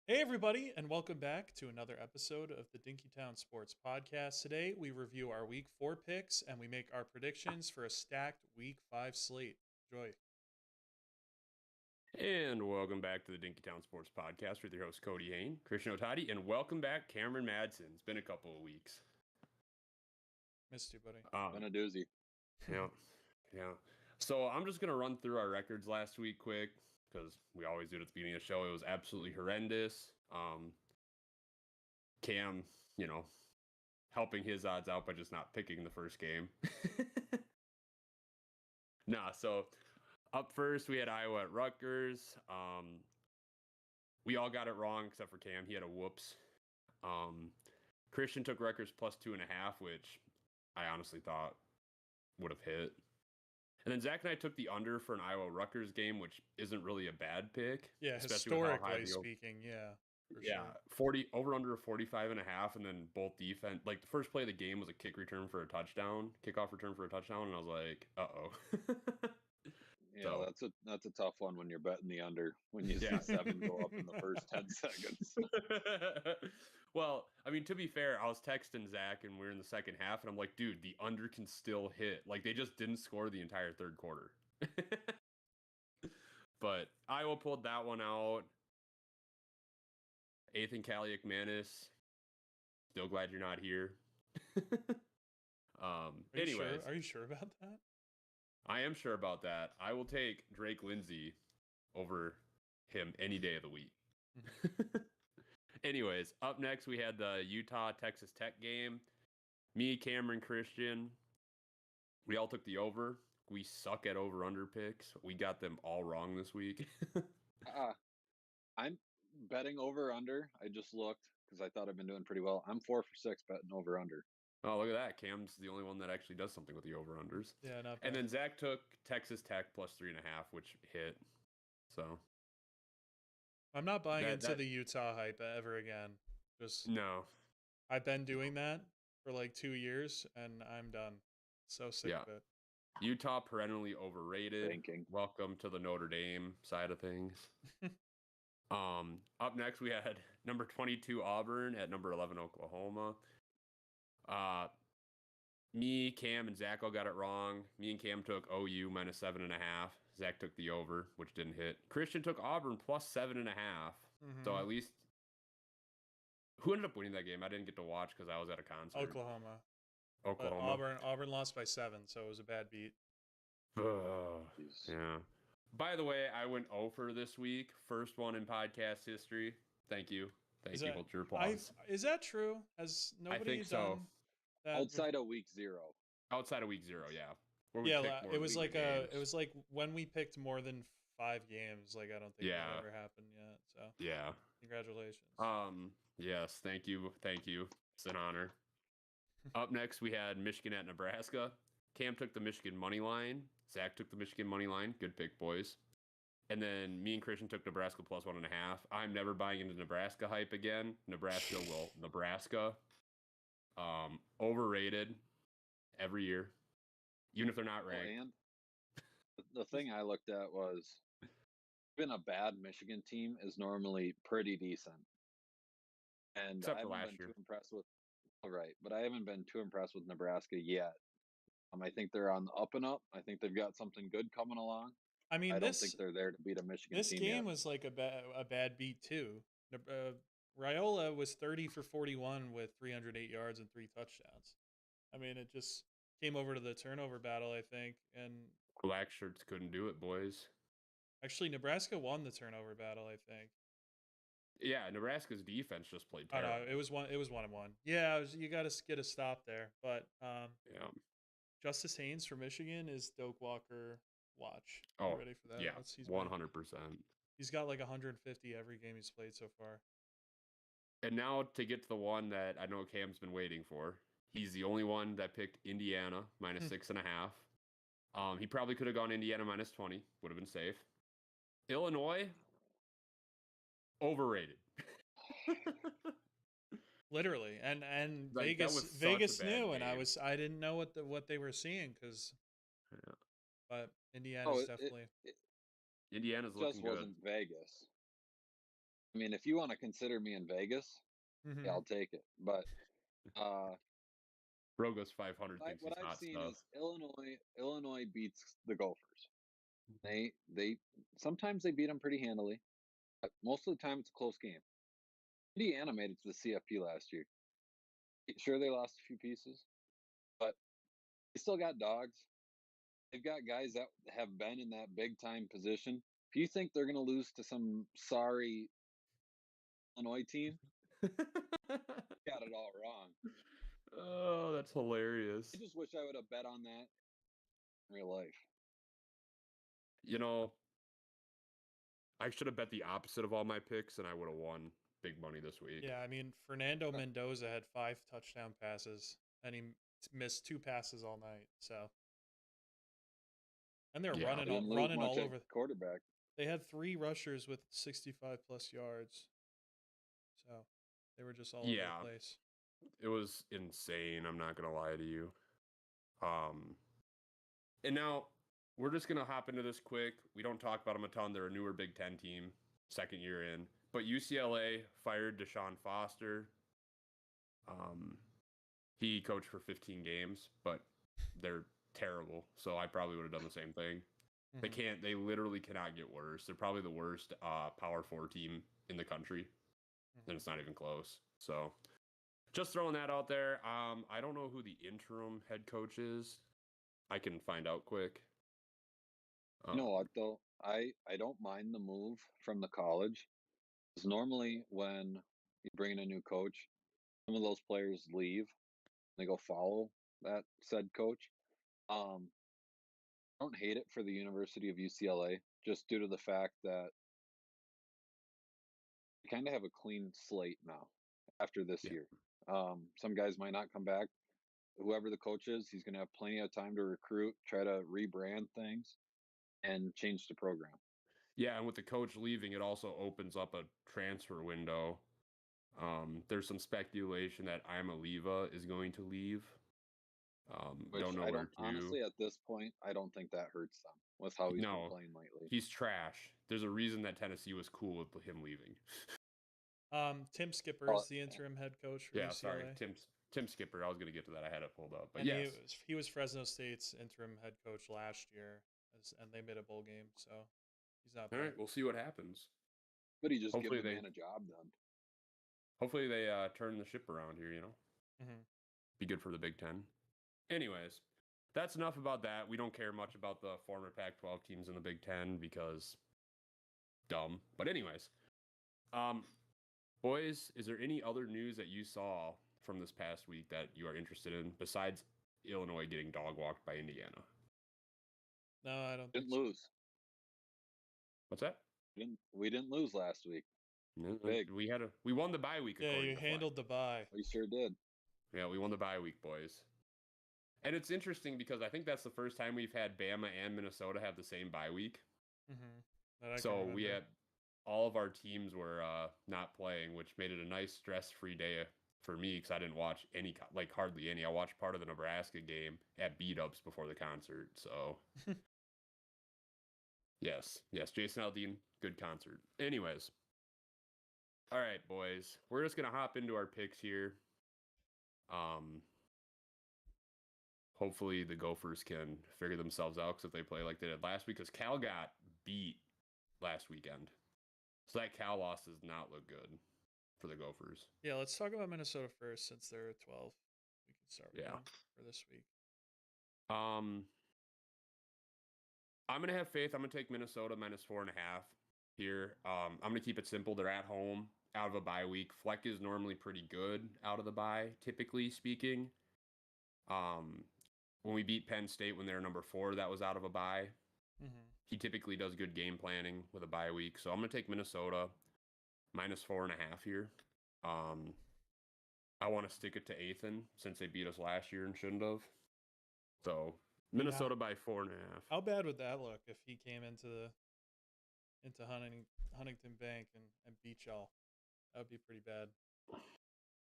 Hey, everybody, and welcome back to another episode of the Dinkytown Sports Podcast. Today, we review our Week 4 picks and we make our predictions for a stacked Week 5 slate. Enjoy. And welcome back to the Dinkytown Sports Podcast with your host, Cody Hain, Christian Otati, and welcome back, Cameron Madsen. It's been a couple of weeks. Missed you, buddy. Been a doozy. Yeah. So I'm just going to run through our records last week quick, because we always do it at the beginning of the show. It was absolutely horrendous. Cam, helping his odds out by just not picking the first game. So up first, we had Iowa at Rutgers. We all got it wrong except for Cam. He had a whoops. Christian took Rutgers plus 2.5, which I honestly thought would have hit. And then Zach and I took the under for an Iowa Rutgers game, which isn't really a bad pick. Yeah, historically speaking, yeah. Yeah, sure. Over under a 45.5, and then both defense. Like the first play of the game was a kickoff return for a touchdown, and I was like, uh-oh. Yeah, so, that's a tough one when you're betting the under, when you see 7 go up in the first 10 seconds. Well, I mean, to be fair, I was texting Zach and we were in the second half, and I'm like, dude, the under can still hit. Like, they just didn't score the entire third quarter. But Iowa pulled that one out. Ethan Kaliak-Manis, still glad you're not here. Are you sure about that? I am sure about that. I will take Drake Lindsay over him any day of the week. Anyways, up next we had the Utah-Texas Tech game. Me, Cameron, Christian, we all took the over. We suck at over-under picks. We got them all wrong this week. I'm betting over-under. I just looked because I thought I've been doing pretty well. I'm 4 for 6 betting over-under. Oh, look at that. Cam's the only one that actually does something with the over-unders. Yeah, not bad. And then Zach took Texas Tech plus 3.5, which hit. So I'm not buying into the Utah hype ever again. No. I've been doing that for like 2 years, and I'm done. So sick of it. Utah perennially overrated. Thinking. Welcome to the Notre Dame side of things. Up next, we had number 22 Auburn at number 11 Oklahoma. Me, Cam, and Zach all got it wrong. Me and Cam took OU minus 7.5. Zach took the over, which didn't hit. Christian took Auburn plus 7.5. Mm-hmm. So at least, who ended up winning that game? I didn't get to watch because I was at a concert. Oklahoma. Auburn lost by 7, so it was a bad beat. Yeah. By the way, I went 0 for this week. First one in podcast history. Thank you. Thank you. Hold your applause. Is that true? Has nobody done so. That outside of week 0? Outside of week 0, yeah. It was like when we picked more than 5 games. Like I don't think that ever happened yet. So yeah, congratulations. Yes, thank you. It's an honor. Up next, we had Michigan at Nebraska. Cam took the Michigan money line. Zach took the Michigan money line. Good pick, boys. And then me and Christian took Nebraska plus 1.5. I'm never buying into Nebraska hype again. Nebraska. Overrated every year, even if they're not ranked. And the thing I looked at was, even a bad Michigan team is normally pretty decent. And except I for haven't last been year. too impressed with. Right, but I haven't been too impressed with Nebraska yet. I think they're on the up and up. I think they've got something good coming along. I mean, I don't think they're there to beat a Michigan team. This game was like a bad beat too. Raiola was 30 for 41 with 308 yards and 3 touchdowns. I mean, it just came over to the turnover battle, I think, and black shirts couldn't do it, boys. Actually, Nebraska won the turnover battle, I think. Yeah, Nebraska's defense just played terrible. Oh, no, it was 1-1. Yeah, you got to get a stop there, but yeah. Justice Haynes for Michigan is Doak Walker. Watch. Oh, ready for that? Yeah, 100%. He's got like 150 every game he's played so far. And now to get to the one that I know Cam's been waiting for. He's the only one that picked Indiana minus 6.5. He probably could have gone Indiana minus 20. Would have been safe. Illinois, overrated. Literally, and like, Vegas knew, and I didn't know what they were seeing because. Yeah. But Indiana's definitely. Indiana's looking good. Just wasn't Vegas. I mean, if you want to consider me in Vegas, yeah, I'll take it. But Rogo's 500 thinks what he's I've hot seen stuff. is Illinois beats the Gophers. They sometimes they beat them pretty handily, but most of the time it's a close game. Indiana made it to the CFP last year. Sure, they lost a few pieces, but they still got dogs. They've got guys that have been in that big time position. If you think they're going to lose to some sorry Illinois team, you got it all wrong. Oh, that's hilarious. I just wish I would have bet on that in real life. You know, I should have bet the opposite of all my picks, and I would have won big money this week. Yeah, I mean, Fernando Mendoza had 5 touchdown passes, and he missed 2 passes all night. So, and they're Yeah. running Didn't lose running much all at over. quarterback. They had 3 rushers with 65 plus yards. So, they were just all over the place. It was insane. I'm not gonna lie to you. And now we're just gonna hop into this quick. We don't talk about them a ton. They're a newer Big Ten team, second year in. But UCLA fired Deshaun Foster. He coached for 15 games, but they're terrible. So I probably would have done the same thing. Mm-hmm. They literally cannot get worse. They're probably the worst Power 4 team in the country. Mm-hmm. And it's not even close. So just throwing that out there. I don't know who the interim head coach is. I can find out quick. You know what though? I don't mind the move from the college. Because normally when you bring in a new coach, some of those players leave. They go follow that said coach. I don't hate it for the University of UCLA just due to the fact that they kind of have a clean slate now after this year. Some guys might not come back. Whoever the coach is, he's going to have plenty of time to recruit, try to rebrand things, and change the program. Yeah, and with the coach leaving, it also opens up a transfer window. There's some speculation that Imaliva is going to leave. Don't know where to. Honestly, at this point, I don't think that hurts them with how he's been playing lately. He's trash. There's a reason that Tennessee was cool with him leaving. Tim Skipper is the interim head coach for UCLA. Sorry, Tim Skipper. I was going to get to that. I had it pulled up, but and yes, he was Fresno State's interim head coach last year, and they made a bowl game. So he's not. All right, we'll see what happens. But he just gave the man a job done. Hopefully they turn the ship around here. Mm-hmm. Be good for the Big Ten. Anyways, that's enough about that. We don't care much about the former Pac-12 teams in the Big Ten because dumb. But anyways, boys, is there any other news that you saw from this past week that you are interested in besides Illinois getting dog walked by Indiana? No, I don't. Didn't lose. What's that? We didn't lose last week. No, we won the bye week. Yeah, you handled the bye. We sure did. Yeah, we won the bye week, boys. And it's interesting because I think that's the first time we've had Bama and Minnesota have the same bye week. Mm-hmm. So we had all of our teams were not playing, which made it a nice stress-free day for me because I didn't watch hardly any. I watched part of the Nebraska game at B-Dubs before the concert. So yes, Jason Aldean, good concert. Anyways, all right, boys, we're just gonna hop into our picks here. Hopefully the Gophers can figure themselves out because if they play like they did last week, because Cal got beat last weekend. So that Cal loss does not look good for the Gophers. Yeah, let's talk about Minnesota first since they're 12. We can start with them for this week. I'm going to have faith. I'm going to take Minnesota -4.5 here. I'm going to keep it simple. They're at home out of a bye week. Fleck is normally pretty good out of the bye, typically speaking. When we beat Penn State when they were number 4, that was out of a bye. Mm-hmm. He typically does good game planning with a bye week. So I'm going to take Minnesota -4.5 here. I want to stick it to Athan since they beat us last year and shouldn't have. So Minnesota by 4.5. How bad would that look if he came into Huntington Bank and beat y'all? That would be pretty bad.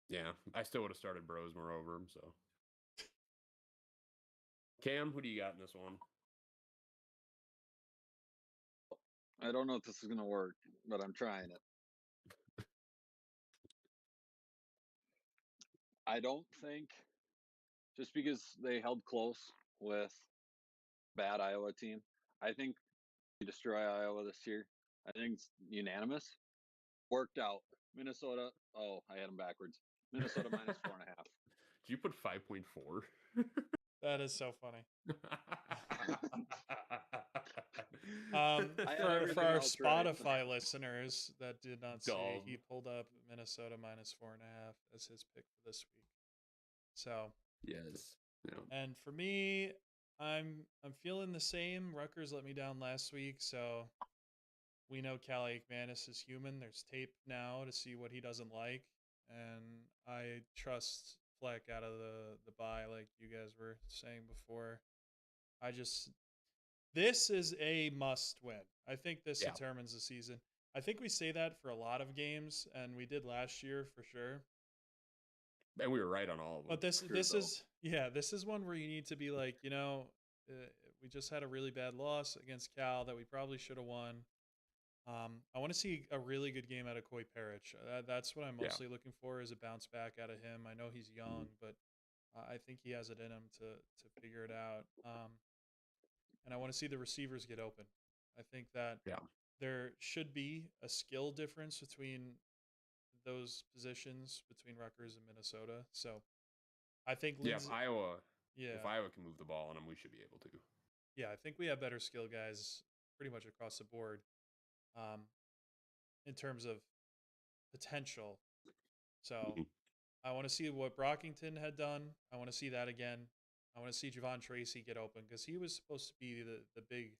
Yeah, I still would have started Brosmer over him. So Cam, who do you got in this one? I don't know if this is going to work, but I'm trying it. I don't think just because they held close with bad Iowa team, I think we destroy Iowa this year. I think it's unanimous. Worked out. Minnesota. Oh, I had them backwards. Minnesota minus 4.5. Did you put 5.4? That is so funny. I had For everything our else right. Spotify listeners that did not see, Dumb. he pulled up Minnesota minus 4.5 as his pick for this week. So Yes. Yeah. and for me, I'm feeling the same. Rutgers let me down last week, so we know Cal Aikmanis is human. There's tape now to see what he doesn't like, and I trust Fleck out of the bye, like you guys were saying before. This is a must win. I think this Yeah. determines the season. I think we say that for a lot of games, and we did last year for sure. And we were right on all of them. But this though. is one where you need to be like, we just had a really bad loss against Cal that we probably should have won. I want to see a really good game out of Koi Peric. That's what I'm mostly looking for, is a bounce back out of him. I know he's young, but I think he has it in him to figure it out. And I want to see the receivers get open. I think that there should be a skill difference between those positions between Rutgers and Minnesota. So I think if Iowa can move the ball on them, we should be able to. Yeah, I think we have better skill guys pretty much across the board in terms of potential. So I want to see what Brockington had done. I want to see that again. I want to see Javon Tracy get open because he was supposed to be the big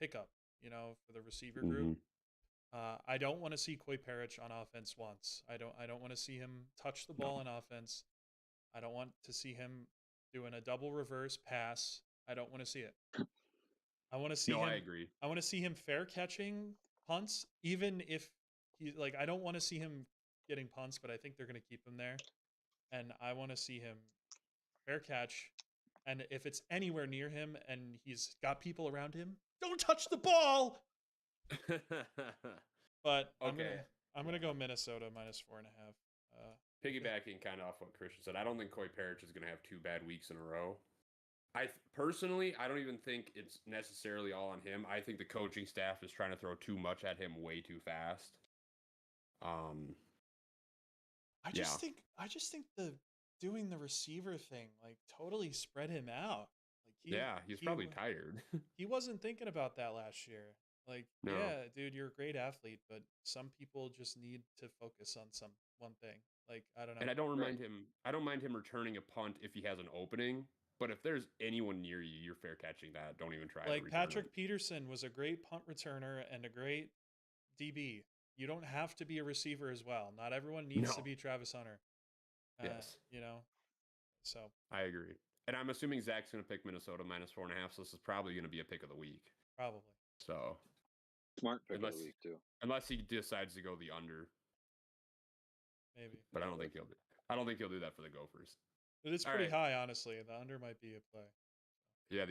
pickup, for the receiver group. I don't want to see Koi Peric on offense once. I don't want to see him touch the ball on offense. I don't want to see him doing a double reverse pass. I don't want to see it. I want to see him. I agree. I want to see him fair catching punts, even if I don't want to see him getting punts, but I think they're going to keep him there. And I want to see him fair catch. And if it's anywhere near him and he's got people around him, don't touch the ball. But I'm gonna go Minnesota minus 4.5. Piggybacking kind of off what Christian said, I don't think Koi Peric is going to have 2 bad weeks in a row. Personally, I don't even think it's necessarily all on him. I think the coaching staff is trying to throw too much at him way too fast. I just think the doing the receiver thing totally spread him out. He's probably tired. He wasn't thinking about that last year. No. Yeah, dude, you're a great athlete, but some people just need to focus on one thing. I don't know. And I don't mind him. I don't mind him returning a punt if he has an opening. But if there's anyone near you, you're fair catching that. Don't even try. Patrick Peterson was a great punt returner and a great DB. You don't have to be a receiver as well. Not everyone needs to be Travis Hunter. Yes. So I agree. And I'm assuming Zach's going to pick Minnesota minus 4.5. So this is probably going to be a pick of the week. Probably. So smart pick of the week too. Unless he decides to go the under. Maybe. But I don't think he'll do that for the Gophers. But it's pretty high, honestly. The under might be a play. Yeah,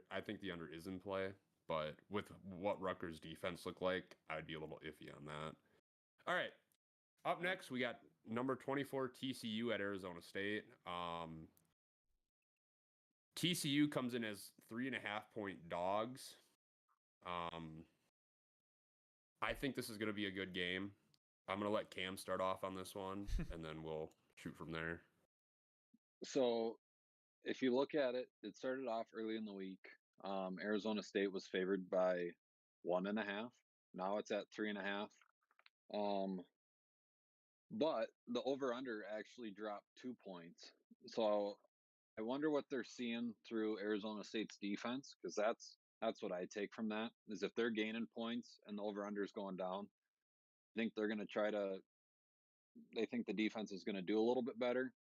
I think the under is in play, but with what Rutgers defense looked like, I'd be a little iffy on that. All right. Up next, we got number 24 TCU at Arizona State. TCU comes in as 3.5-point dogs. I think this is going to be a good game. I'm going to let Cam start off on this one, and then we'll shoot from there. So if you look at it, it started off early in the week. Arizona State was favored by 1.5. Now it's at 3.5. But the over-under actually dropped 2 points. So I wonder what they're seeing through Arizona State's defense, because that's what I take from that, is if they're gaining points and the over-under is going down, I think they're going to they think the defense is going to do a little bit better.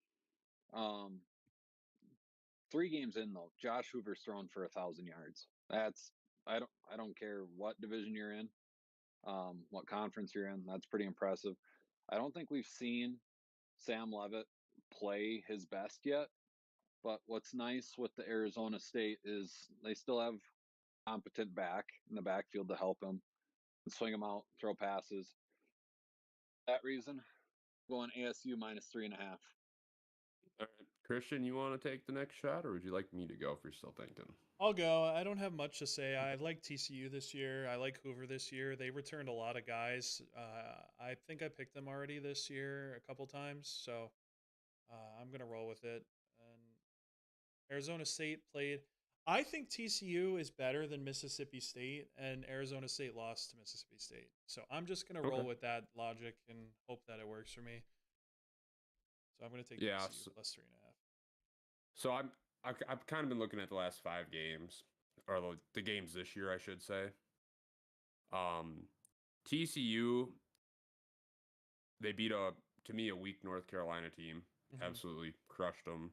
3 games in though, Josh Hoover's thrown for 1,000 yards. I don't care what division you're in, what conference you're in. That's pretty impressive. I don't think we've seen Sam Leavitt play his best yet, but what's nice with the Arizona State is they still have competent back in the backfield to help him and swing him out, throw passes. For that reason, going ASU minus 3.5. All right. Christian, you want to take the next shot, or would you like me to go if you're still thinking? I'll go. I don't have much to say. I like TCU this year. I like Hoover this year. They returned a lot of guys. I think I picked them already this year a couple times, so I'm gonna roll with it. And Arizona State played. I think TCU is better than Mississippi State, and Arizona State lost to Mississippi State. So I'm just gonna roll with that logic and hope that it works for me. So I'm gonna take TCU plus 3.5. So I've kind of been looking at the last 5 games, or the games this year, I should say. TCU, they beat to me a weak North Carolina team. Mm-hmm. Absolutely crushed them.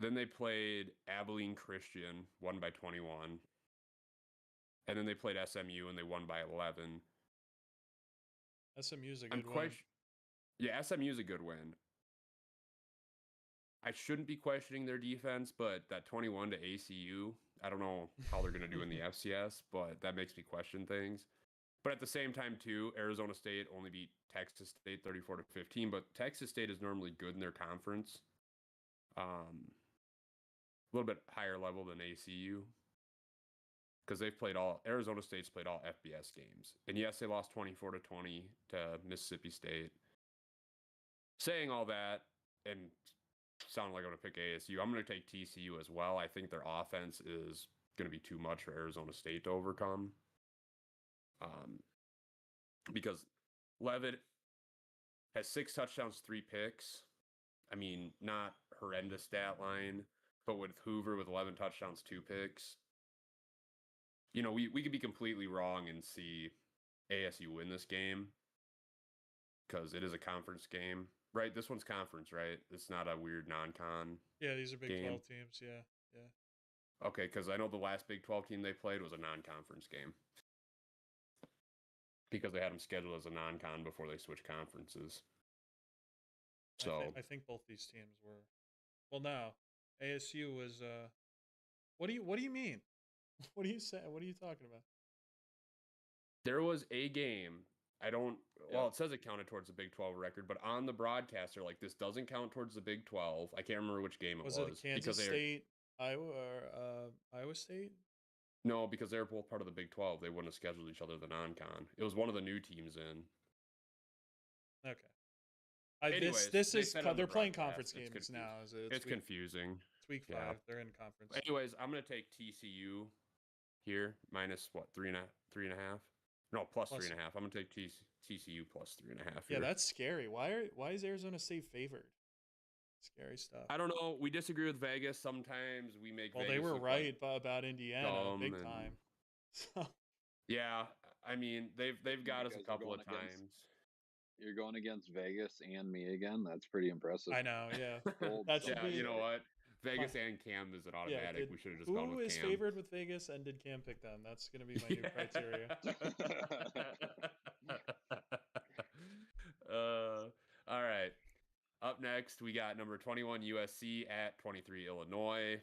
Then they played Abilene Christian, won by 21. And then they played SMU and they won by 11. SMU's a good win. Yeah, SMU's a good win. I shouldn't be questioning their defense, but that 21 to ACU, I don't know how they're going to do in the FCS, but that makes me question things. But at the same time, too, Arizona State only beat Texas State 34-15, but Texas State is normally good in their conference. A little bit higher level than ACU, because Arizona State's played all FBS games. And yes, they lost 24-20 to Mississippi State. Saying all that, and sound like I'm going to pick ASU, I'm going to take TCU as well. I think their offense is going to be too much for Arizona State to overcome. Because Leavitt has 6 touchdowns, 3 picks. I mean, not horrendous stat line, but with Hoover with 11 touchdowns, 2 picks, you know, we could be completely wrong and see ASU win this game because it is a conference game, right? This one's conference, right? It's not a weird non-con. Yeah, these are Big 12 teams. Yeah. Okay, because I know the last Big 12 team they played was a non-conference game because they had them scheduled as a non-con before they switched conferences. So I think both these teams were. Well, no, ASU was. What do you mean? What do you say? What are you talking about? There was a game. Well, it says it counted towards the Big 12 record, but on the broadcast, they're like, this doesn't count towards the Big 12. I can't remember which game it was. Was it Kansas State, Iowa, or Iowa State? No, because they were both part of the Big 12. They wouldn't have scheduled each other the non-con. It was one of the new teams in. Okay. Anyways, they're playing conference games now. It's confusing. It's week 5. They're in conference. Anyways, I'm going to take TCU here, minus what, 3.5? No, plus 3.5. I'm going to take TCU plus 3.5 here. Yeah, that's scary. Why is Arizona State favored? Scary stuff. I don't know. We disagree with Vegas. Sometimes we make Vegas they were right about Indiana big time. So. Yeah, I mean, they've got us a couple of times. You're going against Vegas and me again. That's pretty impressive. I know, yeah. You know what? Vegas and Cam is an automatic. We should have just gone with Cam. Who is favored with Vegas, and did Cam pick them? That's going to be my new criteria. All right. Up next, we got number 21 USC at 23 Illinois.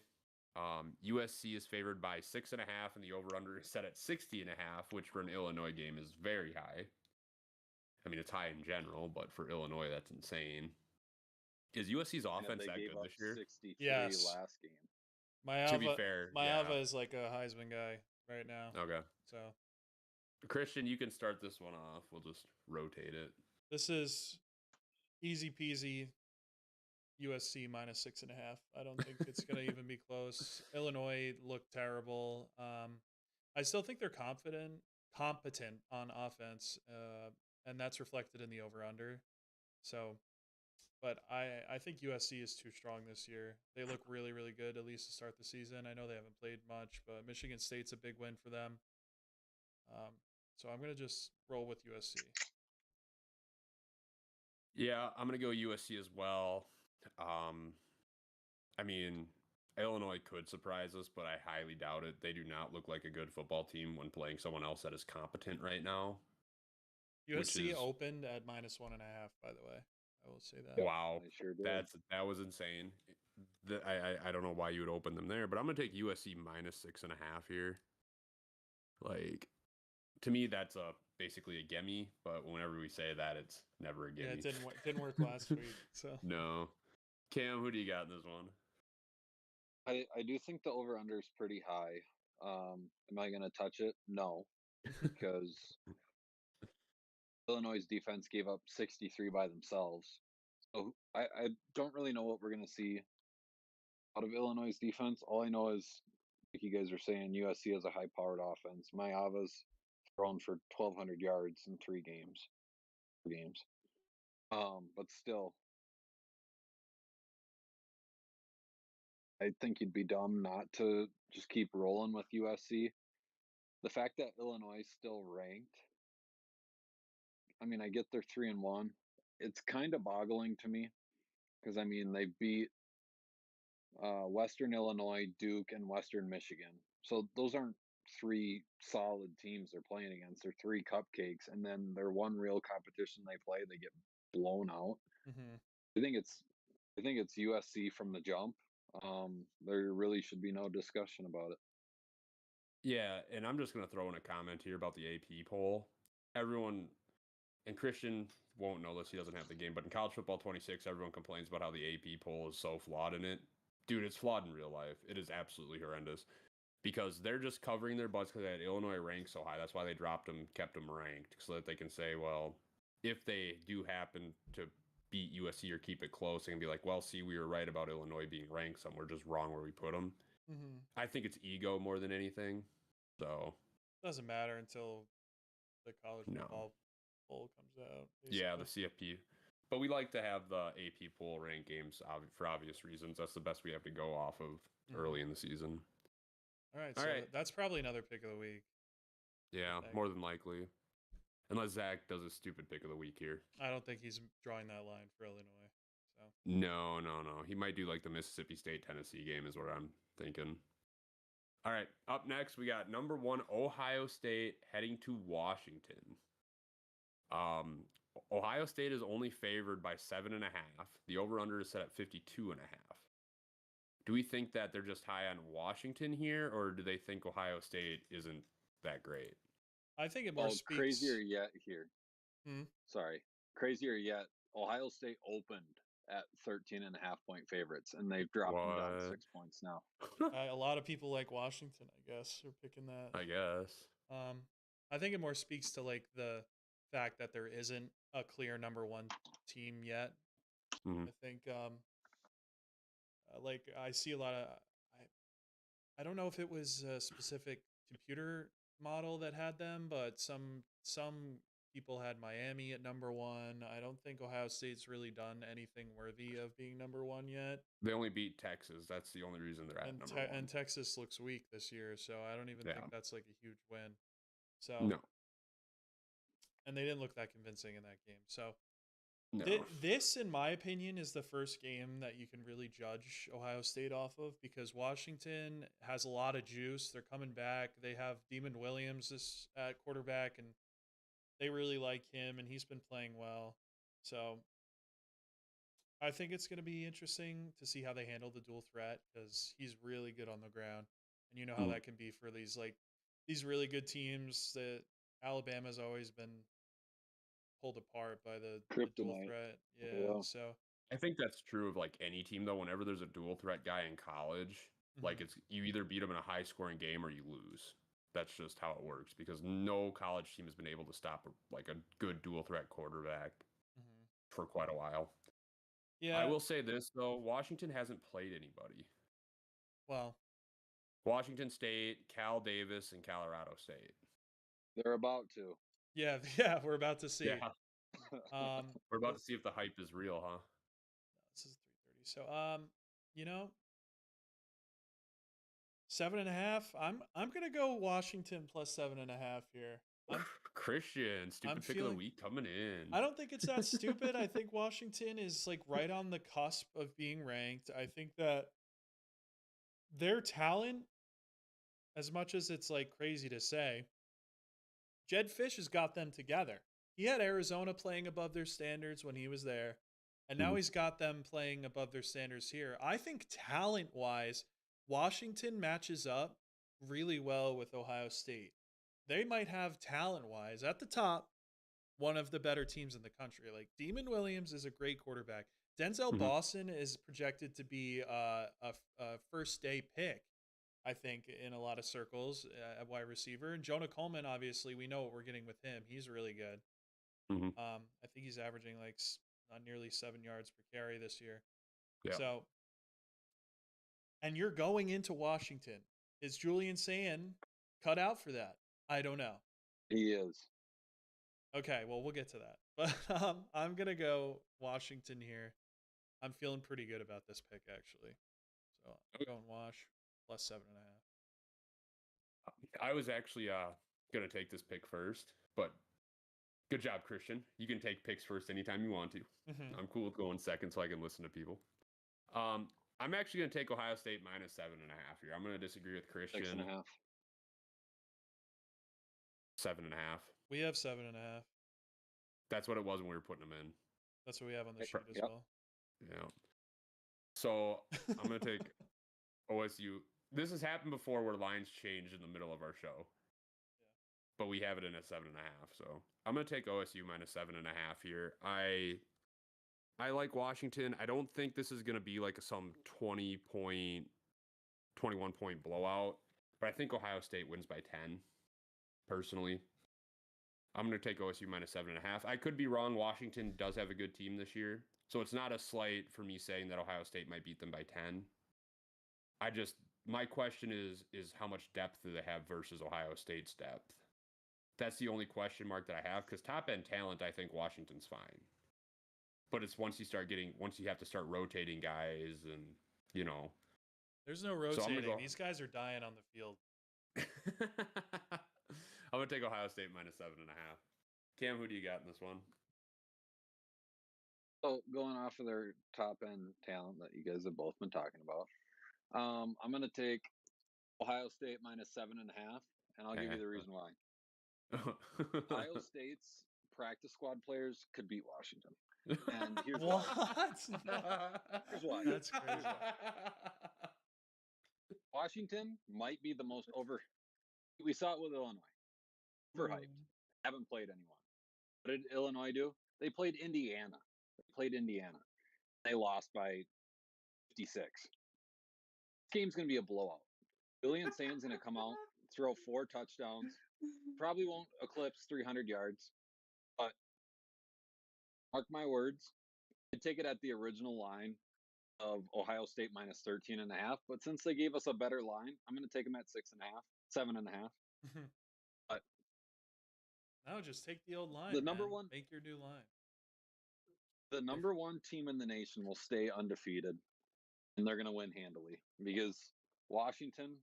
USC is favored by 6.5, and the over/under is set at 60.5, which for an Illinois game is very high. I mean, it's high in general, but for Illinois, that's insane. Is USC's offense that good this year? 63 yes. Last game. To be fair, Mayava is like a Heisman guy right now. Okay. So, Christian, you can start this one off. We'll just rotate it. This is easy peasy. USC minus 6.5. I don't think it's going to even be close. Illinois looked terrible. I still think they're competent on offense, and that's reflected in the over/under. So, but I think USC is too strong this year. They look really, really good, at least to start the season. I know they haven't played much, but Michigan State's a big win for them. So I'm going to just roll with USC. Yeah, I'm going to go USC as well. I mean, Illinois could surprise us, but I highly doubt it. They do not look like a good football team when playing someone else that is competent right now. USC opened at minus 1.5, by the way. I will say that. Wow, sure did. That was insane. I don't know why you would open them there, but I'm gonna take USC minus 6.5 here. Like, to me, that's basically a gimme. But whenever we say that, it's never a gimme. Yeah, it didn't work last week. So no, Cam, who do you got in this one? I do think the over-under is pretty high. Am I going to touch it? No, because Illinois' defense gave up 63 by themselves. So I don't really know what we're going to see out of Illinois' defense. All I know is, like you guys are saying, USC has a high-powered offense. Mayava's thrown for 1,200 yards in 3 games. But still, I think you'd be dumb not to just keep rolling with USC. The fact that Illinois is still ranked, I mean, I get they're 3-1. It's kind of boggling to me because I mean they beat Western Illinois, Duke, and Western Michigan. So those aren't 3 solid teams they're playing against. They're 3 cupcakes, and then their one real competition they play, they get blown out. Mm-hmm. I think it's USC from the jump. There really should be no discussion about it. Yeah, and I'm just going to throw in a comment here about the AP poll. Everyone, and Christian won't know this, he doesn't have the game, but in College Football 26, everyone complains about how the AP poll is so flawed in it. Dude, it's flawed in real life. It is absolutely horrendous because they're just covering their butts because they had Illinois ranked so high. That's why they dropped them, kept them ranked, so that they can say, well, if they do happen to beat USC or keep it close, they can be like, well, see, we were right about Illinois being ranked, some were just wrong where we put them. Mm-hmm. I think it's ego more than anything. So doesn't matter until the college football poll comes out. Basically. Yeah, the CFP. But we like to have the AP poll rank games for obvious reasons. That's the best we have to go off of early in the season. All right, that's probably another pick of the week. Yeah, more than likely. Unless Zach does a stupid pick of the week here. I don't think he's drawing that line for Illinois. So No. He might do like the Mississippi State-Tennessee game is what I'm thinking. All right, up next, we got number 1, Ohio State heading to Washington. Ohio State is only favored by 7.5. The over-under is set at 52.5. Do we think that they're just high on Washington here, or do they think Ohio State isn't that great? I think it more speaks... Crazier yet here. Hmm? Sorry. Crazier yet, Ohio State opened at 13.5-point favorites, and they've dropped them down 6 points now. A lot of people like Washington, I guess, are picking that. I guess. I think it more speaks to like the fact that there isn't a clear number 1 team yet. Mm-hmm. I think like I see a lot of I don't know if it was a specific computer model that had them, but some people had Miami at number 1. I don't think Ohio State's really done anything worthy of being number 1 yet. They only beat Texas. That's the only reason they're at number 1. And Texas looks weak this year, so I don't even think that's like a huge win. So no. And they didn't look that convincing in that game. So no. This, in my opinion, is the first game that you can really judge Ohio State off of because Washington has a lot of juice. They're coming back. They have Demon Williams at quarterback, and they really like him, and he's been playing well. So I think it's going to be interesting to see how they handle the dual threat because he's really good on the ground. And you know how that can be for these really good teams that Alabama's always been pulled apart by the dual threat. Yeah. So I think that's true of like any team though. Whenever there's a dual threat guy in college, like it's you either beat them in a high scoring game or you lose. That's just how it works because no college team has been able to stop a good dual threat quarterback for quite a while. Yeah. I will say this though, Washington hasn't played anybody. Well, Washington State, Cal Davis, and Colorado State. They're about to. Yeah, we're about to see. Yeah. We're about to see if the hype is real, huh? This is 3:30. So, 7.5. I'm gonna go Washington plus 7.5 here. Christian, stupid pick of the week coming in. I don't think it's that stupid. I think Washington is like right on the cusp of being ranked. I think that their talent, as much as it's like crazy to say, Jed Fish has got them together. He had Arizona playing above their standards when he was there, and now he's got them playing above their standards here. I think talent-wise, Washington matches up really well with Ohio State. They might have talent-wise at the top one of the better teams in the country. Like Demon Williams is a great quarterback. Denzel Boston is projected to be a first day pick, I think, in a lot of circles at wide receiver. And Jonah Coleman, obviously, we know what we're getting with him. He's really good. Mm-hmm. I think he's averaging like nearly 7 yards per carry this year. Yeah. So, and you're going into Washington. Is Julian Sand cut out for that? I don't know. He is. Okay, well, we'll get to that. But I'm going to go Washington here. I'm feeling pretty good about this pick, actually. So I'm going Wash plus 7.5. I was actually going to take this pick first, but good job, Christian. You can take picks first anytime you want to. Mm-hmm. I'm cool with going second so I can listen to people. I'm actually going to take Ohio State minus 7.5 here. I'm going to disagree with Christian. 6.5. 7.5. We have 7.5. That's what it was when we were putting them in. That's what we have on the sheet as well. Yeah. So I'm going to take OSU. This has happened before where lines change in the middle of our show. Yeah. But we have it in at 7.5. So I'm going to take OSU minus 7.5 here. I like Washington. I don't think this is going to be like some 21 point blowout, but I think Ohio State wins by 10. Personally, I'm going to take OSU minus 7.5. I could be wrong. Washington does have a good team this year, so it's not a slight for me saying that Ohio State might beat them by 10. My question is how much depth do they have versus Ohio State's depth? That's the only question mark that I have, because top end talent, I think Washington's fine. But it's once you have to start rotating guys, and There's no rotating. These guys are dying on the field. I'm going to take Ohio State minus 7.5. Cam, who do you got in this one? So going off of their top end talent that you guys have both been talking about, I'm going to take Ohio State minus 7.5, and I'll give you the reason why. Ohio State's practice squad players could beat Washington. And here's what? Here's why. That's crazy. Washington might be the most we saw it with Illinois. Overhyped. Haven't played anyone. What did Illinois do? They played Indiana. They lost by 56. This game's going to be a blowout. Julian Sand's going to come out, throw 4 touchdowns. Probably won't eclipse 300 yards. But mark my words, I'd take it at the original line of Ohio State minus 13.5. But since they gave us a better line, I'm going to take them at 6.5, 7.5. But no, just take the old line. The number one, make your new line. The number one team in the nation will stay undefeated, and they're going to win handily because Washington.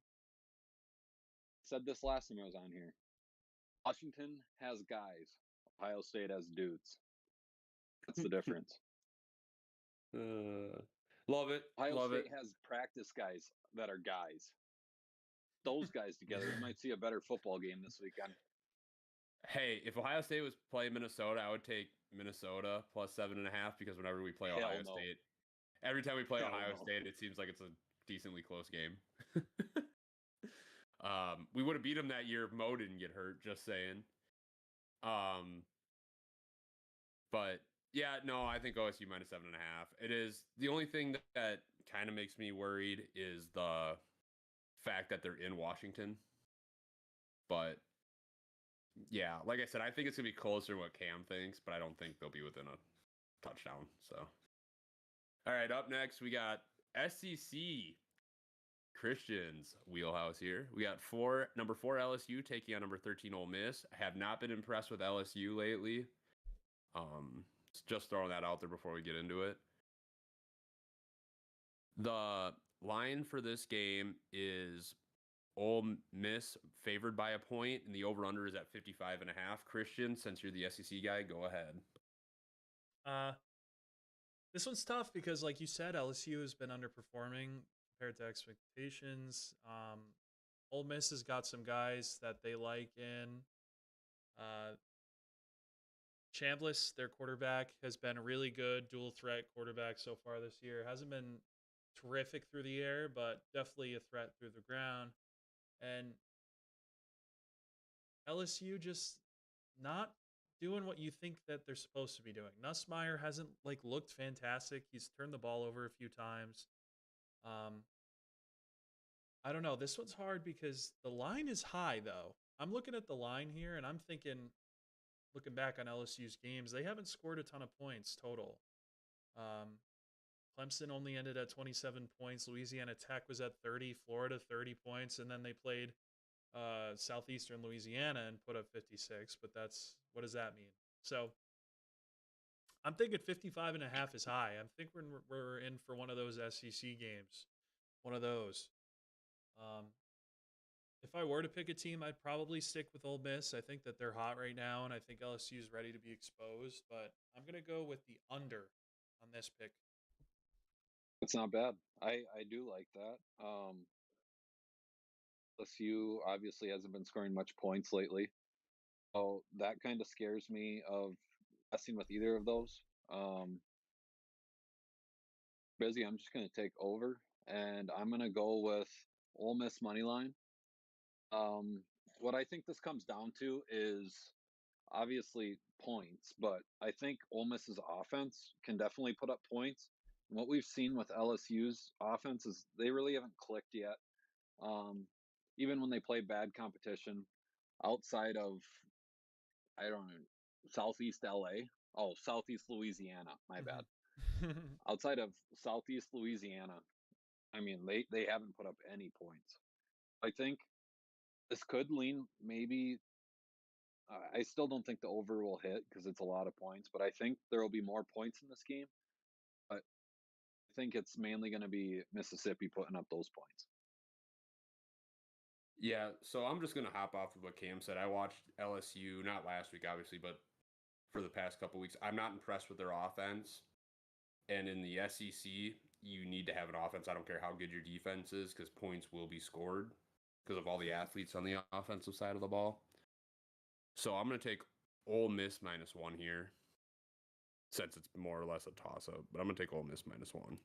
Said this last time I was on here. Washington has guys. Ohio State has dudes. That's the difference. Love it. Ohio State has practice guys that are guys. Those guys together, you might see a better football game this weekend. Hey, if Ohio State was playing Minnesota, I would take Minnesota plus 7.5 because whenever we play Ohio State, every time we play Ohio State, it seems like it's a decently close game. We would have beat them that year if Mo didn't get hurt, just saying. But yeah, no, I think OSU minus 7.5. It is the only thing that kind of makes me worried is the fact that they're in Washington. But yeah, like I said, I think it's gonna be closer to what Cam thinks, but I don't think they'll be within a touchdown. So, all right, up next we got SEC Christian's wheelhouse here. We got number 4 LSU taking on number 13 Ole Miss. I have not been impressed with LSU lately. Just throwing that out there before we get into it. The line for this game is Ole Miss favored by a point, and the over-under is at 55.5. Christian, since you're the SEC guy, go ahead. This one's tough because, like you said, LSU has been underperforming compared to expectations. Ole Miss has got some guys that they like in. Chambliss, their quarterback, has been a really good dual threat quarterback so far this year. Hasn't been terrific through the air, but definitely a threat through the ground. And LSU just not doing what you think that they're supposed to be doing. Nussmeier hasn't looked fantastic. He's turned the ball over a few times. I don't know. This one's hard because the line is high though. I'm looking at the line here and I'm thinking, looking back on LSU's games, they haven't scored a ton of points total. Clemson only ended at 27 points. Louisiana Tech was at 30. Florida 30 points, and then they played Southeastern Louisiana and put up 56. But what does that mean? So I'm thinking 55.5 is high. I'm thinking we're in for one of those SEC games, one of those. If I were to pick a team, I'd probably stick with Ole Miss. I think that they're hot right now, and I think LSU is ready to be exposed. But I'm gonna go with the under on this pick. It's not bad. I do like that. LSU obviously hasn't been scoring much points lately. So that kind of scares me of messing with either of those. Busy, I'm just going to take over, and I'm going to go with Ole Miss money line. What I think this comes down to is obviously points, but I think Ole Miss's offense can definitely put up points. And what we've seen with LSU's offense is they really haven't clicked yet. Even when they play bad competition outside of, I don't know, Southeast LA. Oh, Southeast Louisiana. My bad. Outside of Southeast Louisiana, I mean, they haven't put up any points. I think this could lean maybe. I still don't think the over will hit because it's a lot of points, but I think there will be more points in this game. But I think it's mainly going to be Mississippi putting up those points. Yeah, so I'm just going to hop off of what Cam said. I watched LSU, not last week, obviously, but for the past couple weeks. I'm not impressed with their offense. And in the SEC, you need to have an offense. I don't care how good your defense is because points will be scored because of all the athletes on the offensive side of the ball. So I'm going to take Ole Miss -1 here since it's more or less a toss-up. But I'm going to take Ole Miss -1.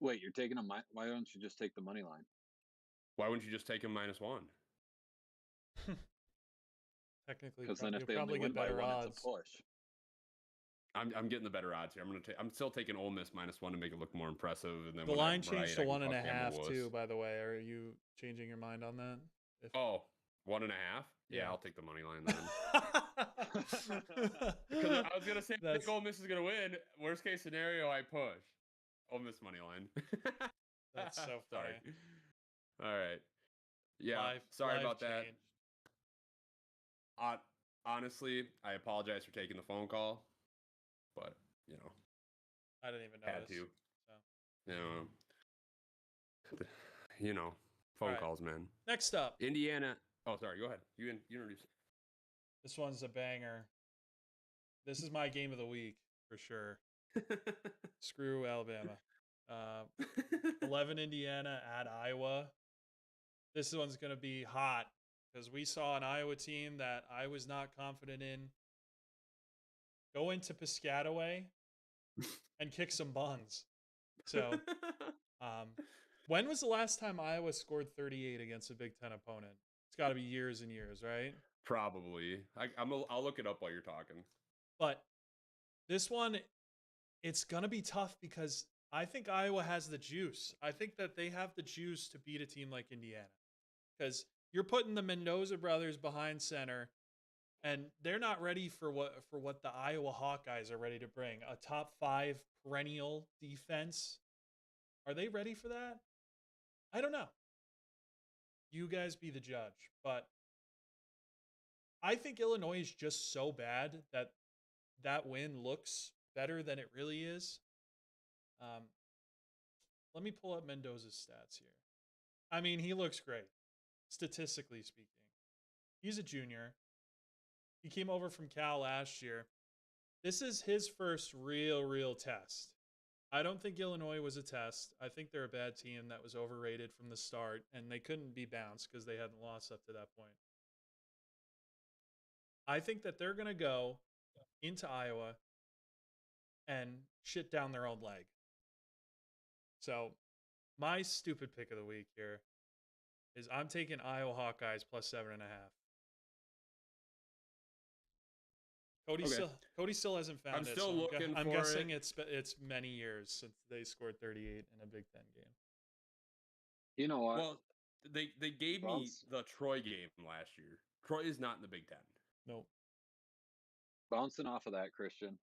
Wait, you're taking why don't you just take the money line? Why wouldn't you just take him -1? Technically, because then if they probably only win get by better one, odds. it's a push. I'm getting the better odds here. I'm still taking Ole Miss -1 to make it look more impressive. And then The line changed to 1.5 too. By the way, are you changing your mind on that? Oh, 1.5? Yeah, I'll take the money line then. Because I was gonna say I think Ole Miss is gonna win. Worst case scenario, I push Ole Miss money line. That's so funny. Sorry. All right. Yeah. Sorry about that. Honestly, I apologize for taking the phone call, but I didn't even notice. Had to. So. Phone calls, man. Next up, Indiana. Oh, sorry. Go ahead. You introduce. This one's a banger. This is my game of the week for sure. Screw Alabama. 11 Indiana at Iowa. This one's going to be hot because we saw an Iowa team that I was not confident in go into Piscataway and kick some buns. So, when was the last time Iowa scored 38 against a Big Ten opponent? It's got to be years and years, right? Probably. I'll look it up while you're talking. But this one, it's going to be tough because I think Iowa has the juice. I think that they have the juice to beat a team like Indiana because you're putting the Mendoza brothers behind center, and they're not ready for what the Iowa Hawkeyes are ready to bring. A top 5 perennial defense. Are they ready for that? I don't know. You guys be the judge. But I think Illinois is just so bad that win looks better than it really is. Let me pull up Mendoza's stats here. I mean, he looks great, statistically speaking. He's a junior. He came over from Cal last year. This is his first real test. I don't think Illinois was a test. I think they're a bad team that was overrated from the start, and they couldn't be bounced because they hadn't lost up to that point. I think that they're going to go into Iowa and shit down their own leg. So, my stupid pick of the week here. is I'm taking Iowa Hawkeyes plus 7.5. Cody still hasn't found I'm it. still looking I'm for guessing it. it's many years since they scored 38 in a Big Ten game. You know what? Well, they gave me Bounce. the Troy game last year. Troy is not in the Big Ten. Nope. Bouncing off of that, Christian.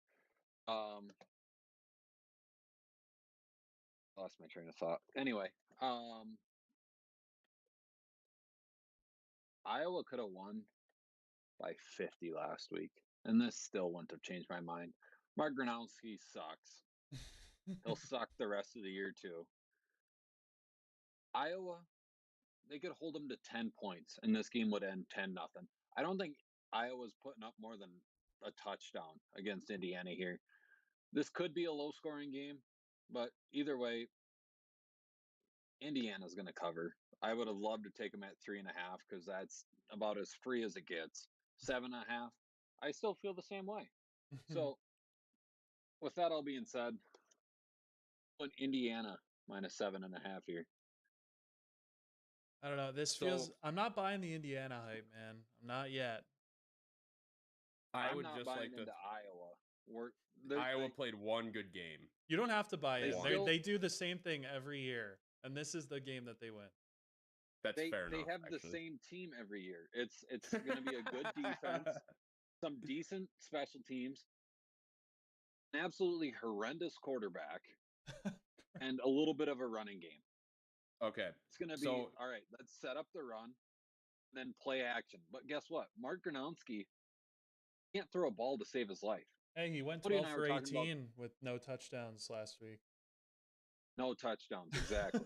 Lost my train of thought. Anyway, Iowa could have won by 50 last week, and this still wouldn't have changed my mind. Mark Gronowski sucks. He'll suck the rest of the year too. Iowa, they could hold them to 10 points, and this game would end 10-0. I don't think Iowa's putting up more than a touchdown against Indiana here. This could be a low-scoring game, but either way, Indiana's going to cover. I would have loved to take them at 3.5 because that's about as free as it gets. 7.5, I still feel the same way. So, with that all being said, put Indiana minus 7.5 here. I don't know. This feels. I'm not buying the Indiana hype, man. I'm not yet. I'm not buying into Iowa. Iowa played one good game. You don't have to buy it. Still, they do the same thing every year, and this is the game that they win. That's fair enough. They have the same team every year. It's going to be a good defense, some decent special teams, an absolutely horrendous quarterback, and a little bit of a running game. Okay. It's going to be, all right, let's set up the run, then play action. But guess what? Mark Gronowski can't throw a ball to save his life. Hey, he went 12 for 18 with no touchdowns last week. No touchdowns, exactly.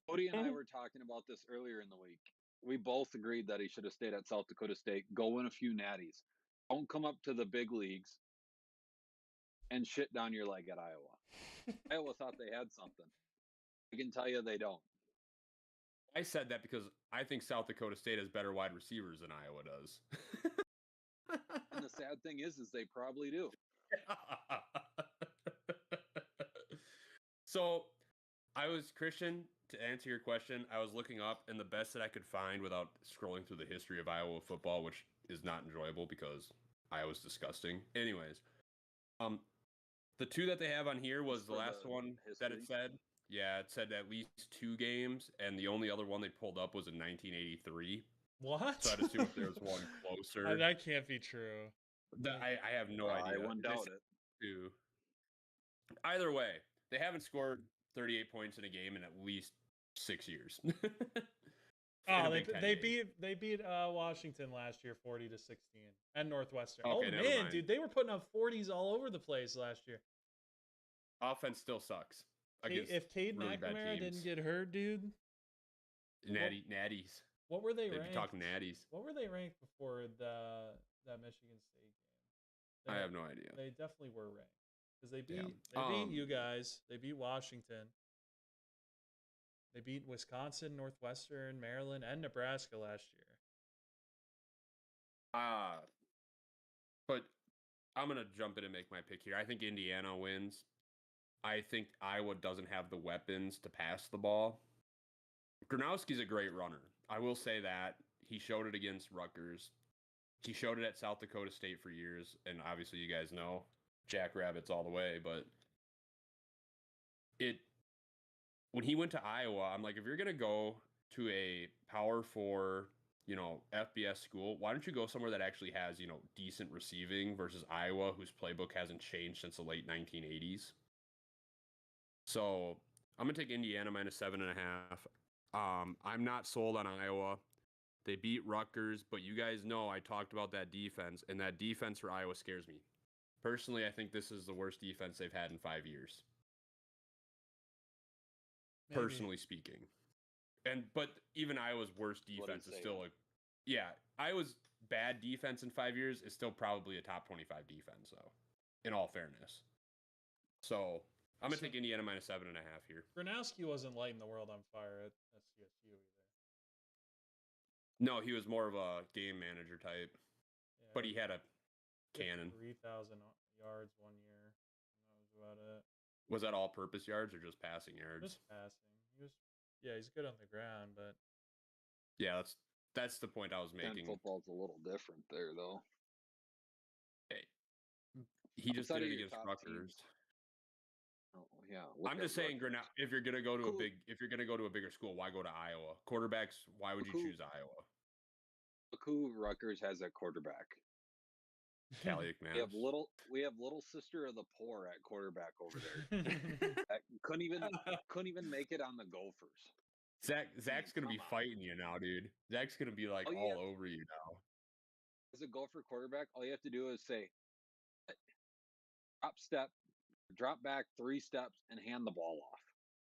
Cody and I were talking about this earlier in the week. We both agreed that he should have stayed at South Dakota State, go win a few natties. Don't come up to the big leagues and shit down your leg at Iowa. Iowa thought they had something. I can tell you they don't. I said that because I think South Dakota State has better wide receivers than Iowa does. And the sad thing is they probably do. So, Christian, to answer your question, I was looking up, and the best that I could find without scrolling through the history of Iowa football, which is not enjoyable because Iowa's disgusting. Anyways, the two that they have on here was the last one that it said. Yeah, it said at least 2 games, and the only other one they pulled up was in 1983. What? So I'd assume if there's one closer. That can't be true. I have no idea. I wouldn't doubt it. Either way, they haven't scored 38 points in a game in at least 6 years. They beat Washington last year 40-16 and Northwestern. Okay, oh man, dude, they were putting up 40s all over the place last year. Offense still sucks. If Cade really McNamara didn't get hurt, dude. Natties. What were they They'd ranked? be talking natties. What were they ranked before that Michigan State game? I have no idea. They definitely were ranked because they beat you guys. They beat Washington. They beat Wisconsin, Northwestern, Maryland, and Nebraska last year. But I'm gonna jump in and make my pick here. I think Indiana wins. I think Iowa doesn't have the weapons to pass the ball. Gronowski's a great runner. I will say that. He showed it against Rutgers. He showed it at South Dakota State for years, and obviously you guys know Jackrabbits all the way, but when he went to Iowa, I'm like, if you're going to go to a Power 4, FBS school, why don't you go somewhere that actually has, decent receiving versus Iowa, whose playbook hasn't changed since the late 1980s. So I'm going to take Indiana minus 7.5. I'm not sold on Iowa. They beat Rutgers, but you guys know I talked about that defense, and that defense for Iowa scares me. Personally, I think this is the worst defense they've had in 5 years. Maybe. Personally speaking. But even Iowa's worst defense is still Iowa's bad defense in 5 years is still probably a top 25 defense, though, in all fairness. So I'm going to take Indiana minus 7.5 here. Gronowski wasn't lighting the world on fire at CSU either. No, he was more of a game manager type, but he had a cannon. 3,000 yards 1 year. That was about it. Was that all-purpose yards or just passing yards? Just passing. He's good on the ground, but Yeah, that's the point I was making. Football's a little different there, though. Hey, he just Outside did of it your against top Rutgers. teams. Oh yeah, I'm just saying, Rutgers. if you're gonna go to Cool. if you're gonna go to a bigger school, why go to Iowa? Quarterbacks, why would you choose Iowa? Look who Rutgers has at quarterback. Callie McManus. We have little sister of the poor at quarterback over there. couldn't even make it on the Gophers. Zach's gonna be fighting you now, dude. Zach's gonna be like all over you now. As a Gopher quarterback, all you have to do is say, drop step, drop back 3 steps, and hand the ball off.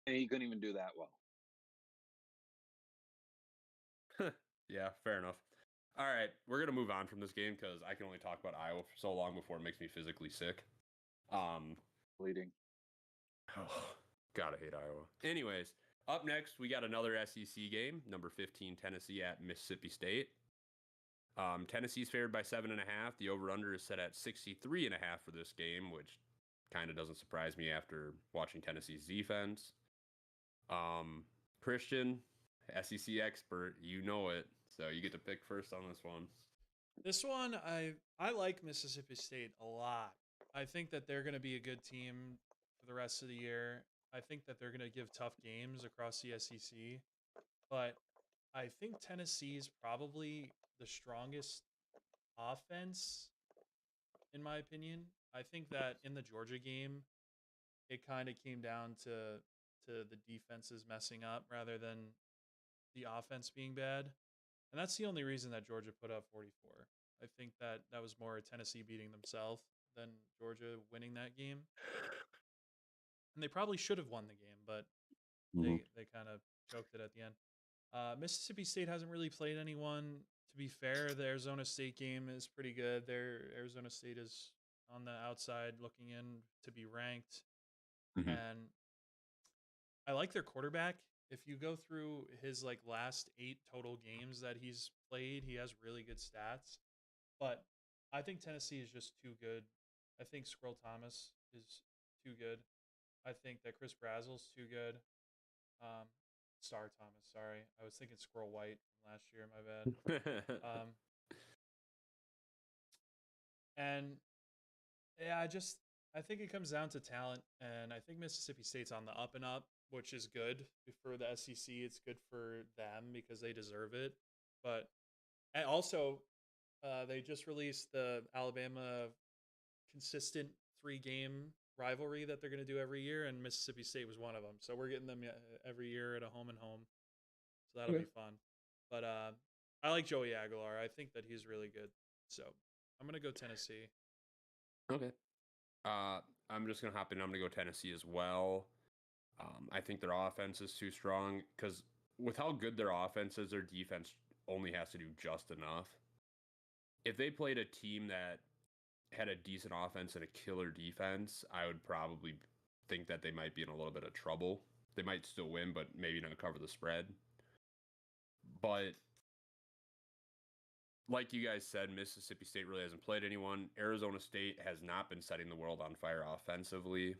And he couldn't even do that well. Yeah, fair enough. All right, we're going to move on from this game because I can only talk about Iowa for so long before it makes me physically sick. Bleeding. Oh, God, I hate Iowa. Anyways, up next, we got another SEC game, number 15, Tennessee at Mississippi State. Tennessee's favored by 7.5. The over-under is set at 63.5 for this game, which kind of doesn't surprise me after watching Tennessee's defense. Christian, SEC expert, you know it. So you get to pick first on this one. This one, I like Mississippi State a lot. I think that they're going to be a good team for the rest of the year. I think that they're going to give tough games across the SEC. But I think Tennessee is probably the strongest offense, in my opinion. I think that in the Georgia game, it kind of came down to the defenses messing up rather than the offense being bad. And that's the only reason that Georgia put up 44. I think that was more Tennessee beating themselves than Georgia winning that game. And they probably should have won the game, but they kind of choked it at the end. Mississippi State hasn't really played anyone. To be fair, the Arizona State game is pretty good. Arizona State is on the outside looking in to be ranked. And I like their quarterback. If you go through his last 8 total games that he's played, he has really good stats. But I think Tennessee is just too good. I think Squirrel Thomas is too good. I think that Chris Brazel's too good. Star Thomas, sorry. I was thinking Squirrel White from last year, my bad. And yeah, I think it comes down to talent, and I think Mississippi State's on the up and up, which is good for the SEC. It's good for them because they deserve it. But and also, they just released the Alabama consistent 3-game rivalry that they're going to do every year, and Mississippi State was one of them. So we're getting them every year at a home and home. So that'll be fun. But I like Joey Aguilar. I think that he's really good. So I'm going to go Tennessee. Okay. I'm just going to hop in. I'm going to go Tennessee as well. I think their offense is too strong because with how good their offense is, their defense only has to do just enough. If they played a team that had a decent offense and a killer defense, I would probably think that they might be in a little bit of trouble. They might still win, but maybe not cover the spread. But like you guys said, Mississippi State really hasn't played anyone. Arizona State has not been setting the world on fire offensively.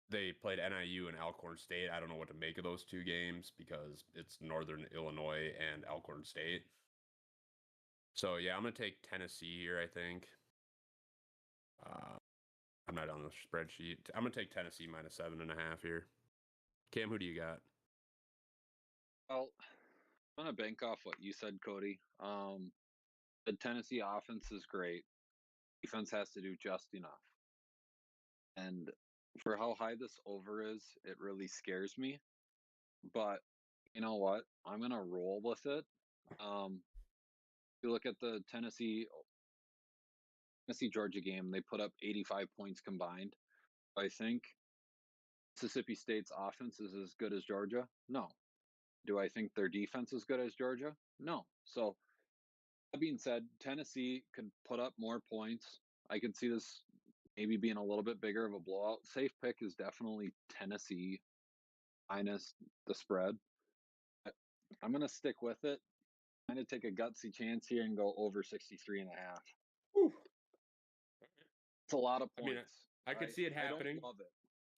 They played NIU and Alcorn State. I don't know what to make of those 2 games because it's Northern Illinois and Alcorn State. So, yeah, I'm going to take Tennessee here, I think. I'm not on the spreadsheet. I'm going to take Tennessee minus 7.5 here. Cam, who do you got? Well, I'm going to bank off what you said, Cody. The Tennessee offense is great. Defense has to do just enough. And for how high this over is, it really scares me. But you know what? I'm going to roll with it. If you look at the Tennessee-Georgia game, they put up 85 points combined. I think Mississippi State's offense is as good as Georgia? No. Do I think their defense is good as Georgia? No. So that being said, Tennessee could put up more points. I could see this maybe being a little bit bigger of a blowout. Safe pick is definitely Tennessee minus the spread. I'm going to stick with it. I'm going to take a gutsy chance here and go over 63.5. It's a lot of points. I could see it happening. I don't love it.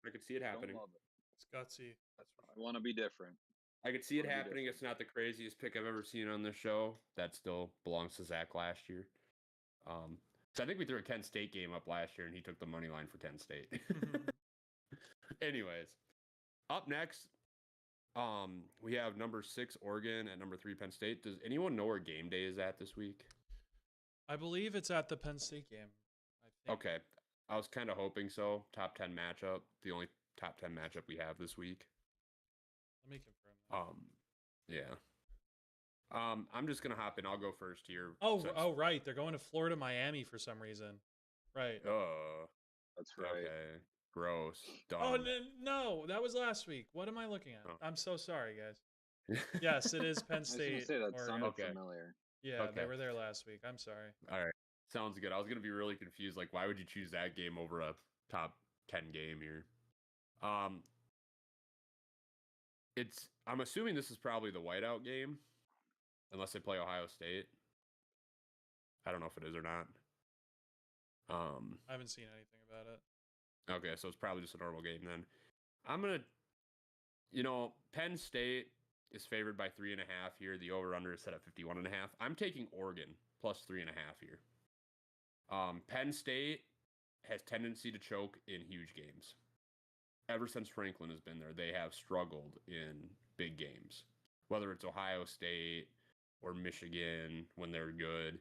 I could see it happening. Don't love it. It's gutsy. That's for I sure. want to be different. I could see it Wanna be happening. different. It's not the craziest pick I've ever seen on this show. That still belongs to Zach last year. So I think we threw a Kent State game up last year, and he took the money line for Kent State. Anyways, up next, we have number 6 Oregon and number 3 Penn State. Does anyone know where game day is at this week? I believe it's at the Penn State game. I think. Okay, I was kind of hoping so. Top 10 matchup, the only top 10 matchup we have this week. Let me confirm that. Yeah. I'm just gonna hop in. I'll go first here. Oh, right. They're going to Florida, Miami for some reason. Right. That's right. Okay. Gross. Dumb. Oh no, that was last week. What am I looking at? Oh. I'm so sorry, guys. Yes, it is Penn I was State. going to say that Oregon. sounded Okay. familiar. Yeah, they Okay. were there last week. I'm sorry. All right. Sounds good. I was gonna be really confused. Like, why would you choose that game over a top 10 game here? I'm assuming this is probably the whiteout game, unless they play Ohio State. I don't know if it is or not. I haven't seen anything about it. Okay, so it's probably just a normal game then. I'm gonna, Penn State is favored by 3.5 here. The over/under is set at 51.5. I'm taking Oregon plus 3.5 here. Penn State has tendency to choke in huge games. Ever since Franklin has been there, they have struggled in big games. Whether it's Ohio State or Michigan when they're good,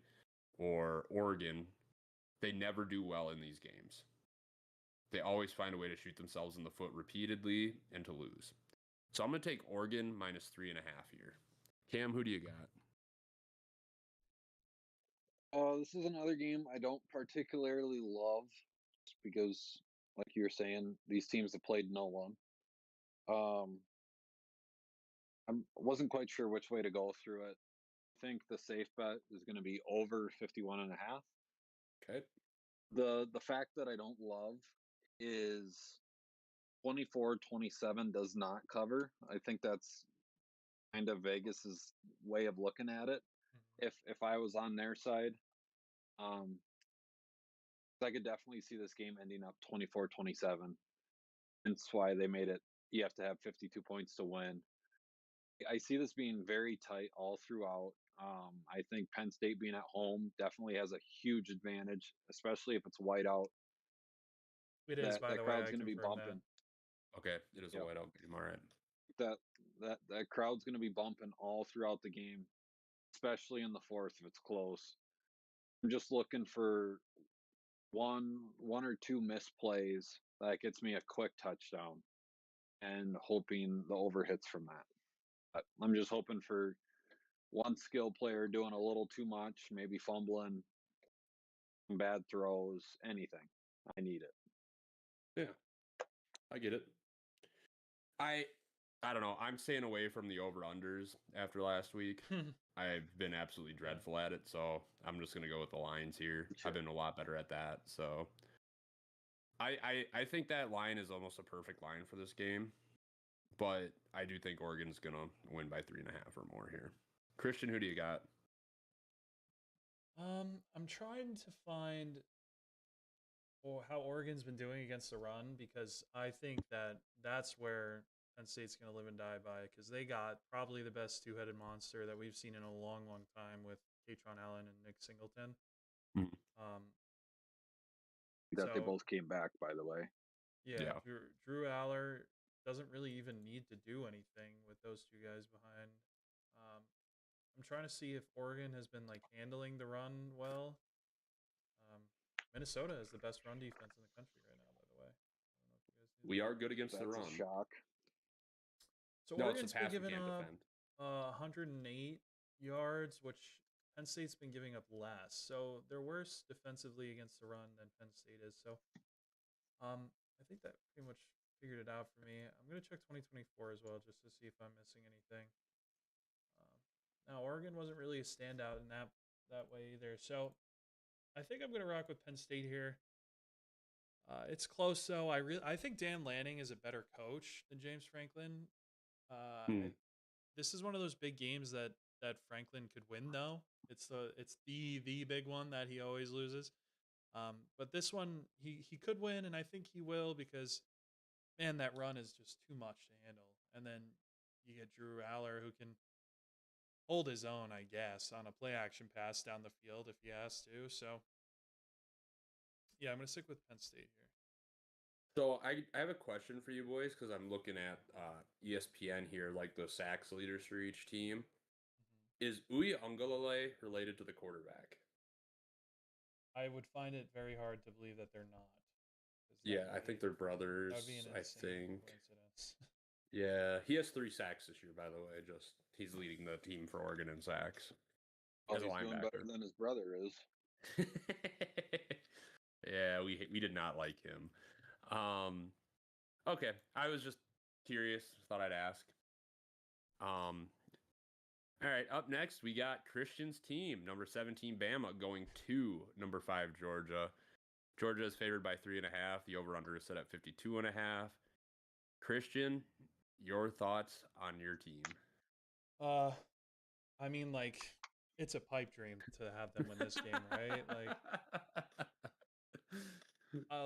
or Oregon, they never do well in these games. They always find a way to shoot themselves in the foot repeatedly and to lose. So I'm going to take Oregon minus 3.5 here. Cam, who do you got? This is another game I don't particularly love just because, like you were saying, these teams have played no one. I wasn't quite sure which way to go through it. I think the safe bet is going to be over 51.5. Okay. The fact that I don't love is 24-27 does not cover. I think that's kind of Vegas's way of looking at it. If I was on their side, I could definitely see this game ending up 24-27. That's why they made it. You have to have 52 points to win. I see this being very tight all throughout. I think Penn State being at home definitely has a huge advantage, especially if it's whiteout. It is, by that the way. crowd's I going to be confirmed bumping. Okay, it is Yep. a whiteout game. All right. That crowd's going to be bumping all throughout the game, especially in the fourth if it's close. I'm just looking for one or two misplays that gets me a quick touchdown, and hoping the over hits from that. But I'm just hoping for one skill player doing a little too much, maybe fumbling, some bad throws, anything. I need it. Yeah, I get it. I don't know. I'm staying away from the over-unders after last week. I've been absolutely dreadful at it, so I'm just going to go with the lines here. Sure. I've been a lot better at that, so I think that line is almost a perfect line for this game, but I do think Oregon's going to win by 3.5 or more here. Christian, who do you got? I'm trying to find how Oregon's been doing against the run, because I think that's where Penn State's going to live and die by, because they got probably the best two-headed monster that we've seen in a long, long time with Katron Allen and Nick Singleton. Mhm. They both came back, by the way. Yeah. Drew Aller doesn't really even need to do anything with those two guys behind. I'm trying to see if Oregon has been handling the run well. Minnesota has the best run defense in the country right now, by the way. I don't know if you guys knew that. We are good against the That's run. a shock. So No, Oregon's it's a pass been we giving can't up defend. 108 yards, which Penn State's been giving up less. So they're worse defensively against the run than Penn State is. So I think that pretty much figured it out for me. I'm going to check 2024 as well just to see if I'm missing anything. Now, Oregon wasn't really a standout in that way either. So I think I'm going to rock with Penn State here. It's close, though. I think Dan Lanning is a better coach than James Franklin. This is one of those big games that Franklin could win, though. It's the big one that he always loses. But this one he could win, and I think he will, because and that run is just too much to handle. And then you get Drew Aller, who can hold his own, I guess, on a play action pass down the field if he has to. So, yeah, I'm going to stick with Penn State here. So I have a question for you boys because I'm looking at ESPN here, like the sacks leaders for each team. Is Uye Ungalale related to the quarterback? I would find it very hard to believe that they're not. Yeah, I think they're brothers. That would be an I insane think. coincidence. Yeah, he has 3 sacks this year, by the way. Just he's leading the team for Oregon in sacks. Oh, as a he's doing better linebacker. than his brother is. Yeah, we did not like him. Okay, I was just curious. Thought I'd ask. All right, up next we got Christian's team, number 17 Bama, going to number 5 Georgia. Georgia is favored by 3.5. The over/under is set at 52.5. Christian, your thoughts on your team? I mean, like, it's a pipe dream to have them win this game, right?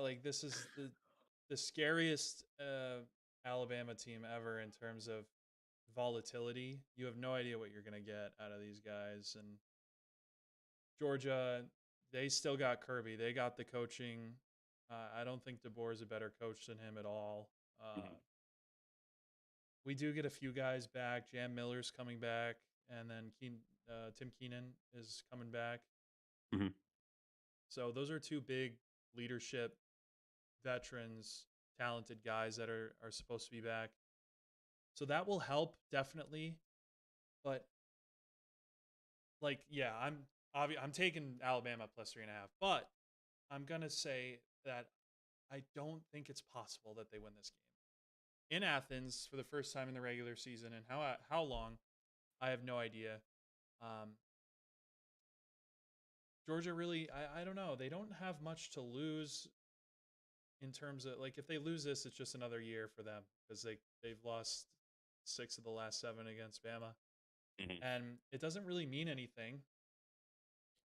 Like this is the scariest Alabama team ever in terms of volatility. You have no idea what you're gonna get out of these guys, and Georgia, they still got Kirby. They got the coaching. I don't think DeBoer is a better coach than him at all. We do get a few guys back. Jam Miller's coming back, and then Tim Keenan is coming back. Mm-hmm. So those are 2 big leadership veterans, talented guys that are supposed to be back. So that will help definitely. But like, yeah, I'm taking Alabama plus 3.5, but I'm gonna say that I don't think it's possible that they win this game in Athens for the first time in the regular season. And how long, I have no idea. Georgia really, I don't know. They don't have much to lose in terms of, like, if they lose this, it's just another year for them because they've lost 6 of the last 7 against Bama. Mm-hmm. And it doesn't really mean anything.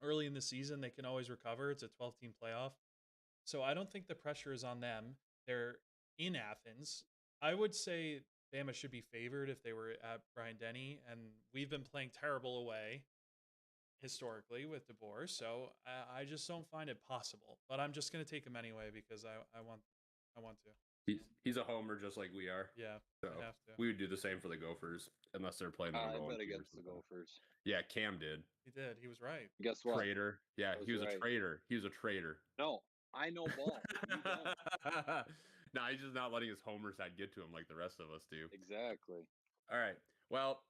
Early in the season, they can always recover. It's a 12-team playoff. So I don't think the pressure is on them. They're in Athens. I would say Bama should be favored if they were at Bryant-Denny, and we've been playing terrible away historically with DeBoer, so I just don't find it possible. But I'm just going to take him anyway because I want to. He's a homer just like we are. Yeah, so I have to. We would do the same for the Gophers unless they're playing. I bet against the Gophers. Yeah, Cam did. He did. He was right. Guess what? Traitor. Yeah, he was right. A traitor. He was a traitor. No, I know ball. You don't. No, he's just not letting his homer side get to him like the rest of us do. Exactly. All right. Well,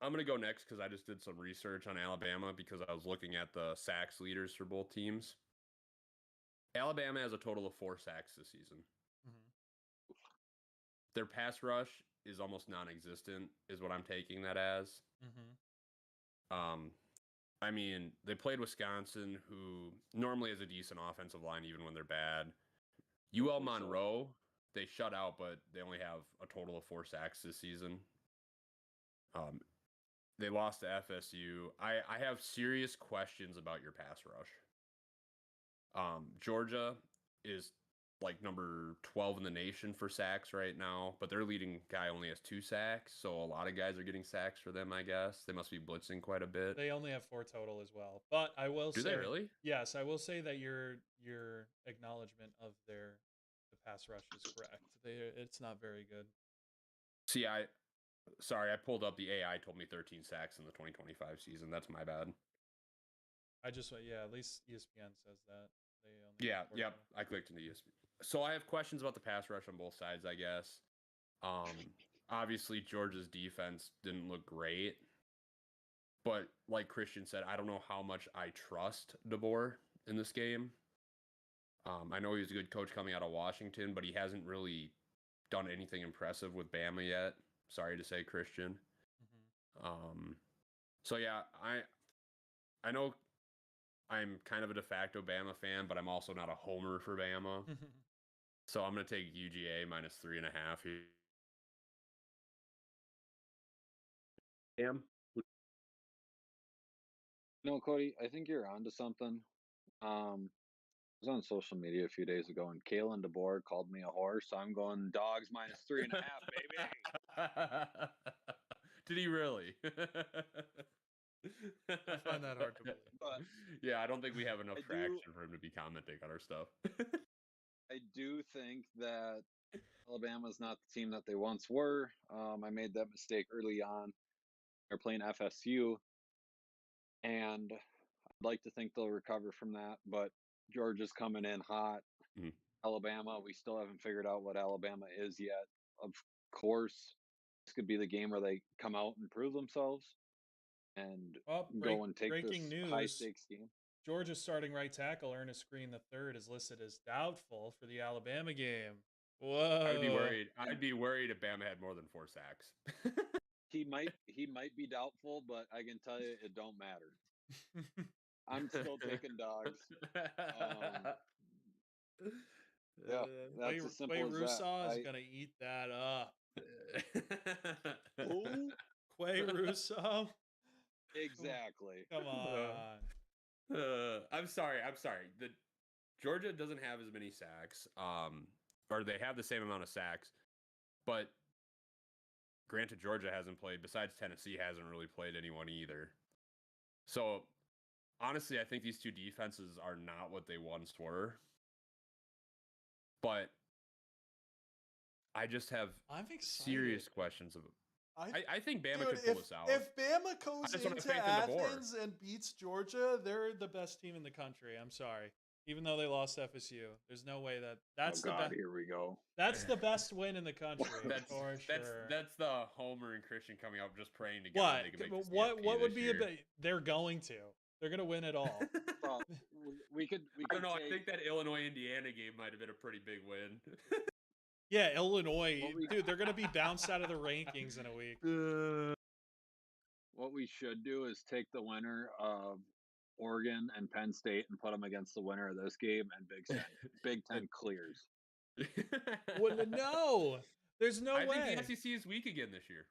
I'm going to go next because I just did some research on Alabama because I was looking at the sacks leaders for both teams. Alabama has a total of 4 sacks this season. Mm-hmm. Their pass rush is almost non-existent, is what I'm taking that as. Mm-hmm. I mean, they played Wisconsin, who normally has a decent offensive line even when they're bad. UL Monroe, they shut out, but they only have a total of 4 sacks this season. They lost to FSU. I have serious questions about your pass rush. Georgia is like number 12 in the nation for sacks right now, but their leading guy only has 2 sacks, so a lot of guys are getting sacks for them, I guess. They must be blitzing quite a bit. They only have 4 total as well. But I will say... Do they really? Yes, I will say that your acknowledgement of the pass rush is correct. It's not very good. See, I pulled up the AI, told me 13 sacks in the 2025 season. That's my bad. At least ESPN says that. Yep. I clicked into ESPN. So I have questions about the pass rush on both sides, I guess. Obviously, Georgia's defense didn't look great. But like Christian said, I don't know how much I trust DeBoer in this game. I know he's a good coach coming out of Washington, but he hasn't really done anything impressive with Bama yet. Sorry to say, Christian. Mm-hmm. So yeah, I know I'm kind of a de facto Bama fan, but I'm also not a homer for Bama. So I'm going to take UGA minus 3.5 here. No, Cody, I think you're onto something. was on social media a few days ago, and Kalen DeBoer called me a horse. So I'm going dogs -3.5, baby. Did he really? I find that hard to believe. But yeah, I don't think we have enough I traction for him to be commenting on our stuff. I do think that Alabama's not the team that they once were. I made that mistake early on. They're playing FSU, and I'd like to think they'll recover from that. But Georgia's coming in hot. Mhm. Alabama, we still haven't figured out what Alabama is yet. Of course, this could be the game where they come out and prove themselves and go and take breaking this news. high stakes game. Georgia's starting right tackle Ernest Green III is listed as doubtful for the Alabama game. Whoa! I'd be worried if Bama had more than 4 sacks. He might be doubtful, but I can tell you it don't matter. I'm still taking dogs. Yeah, that's as simple as Russo that. is gonna eat that up. Who? Quay Russo. Exactly. Come on. I'm sorry. The Georgia doesn't have as many sacks, or they have the same amount of sacks, but granted, Georgia hasn't played. Besides Tennessee, hasn't really played anyone either. So honestly, I think these two defenses are not what they once were. But I just have serious questions of. I think Bama could pull this out. If Bama goes into Athens and beats Georgia, they're the best team in the country. I'm sorry. Even though they lost FSU, there's no way that's the best. Here we go. That's the best win in the country. For sure. That's the Homer and Christian coming up just praying to God they can make what would be they're going to. They're going to win it all. Well, we could I don't know. I think that Illinois-Indiana game might have been a pretty big win. Yeah, Illinois. Dude, they're going to be bounced out of the rankings in a week. What we should do is take the winner of Oregon and Penn State and put them against the winner of this game, and Big Ten clears. Well, no. There's no way. I think the SEC is weak again this year.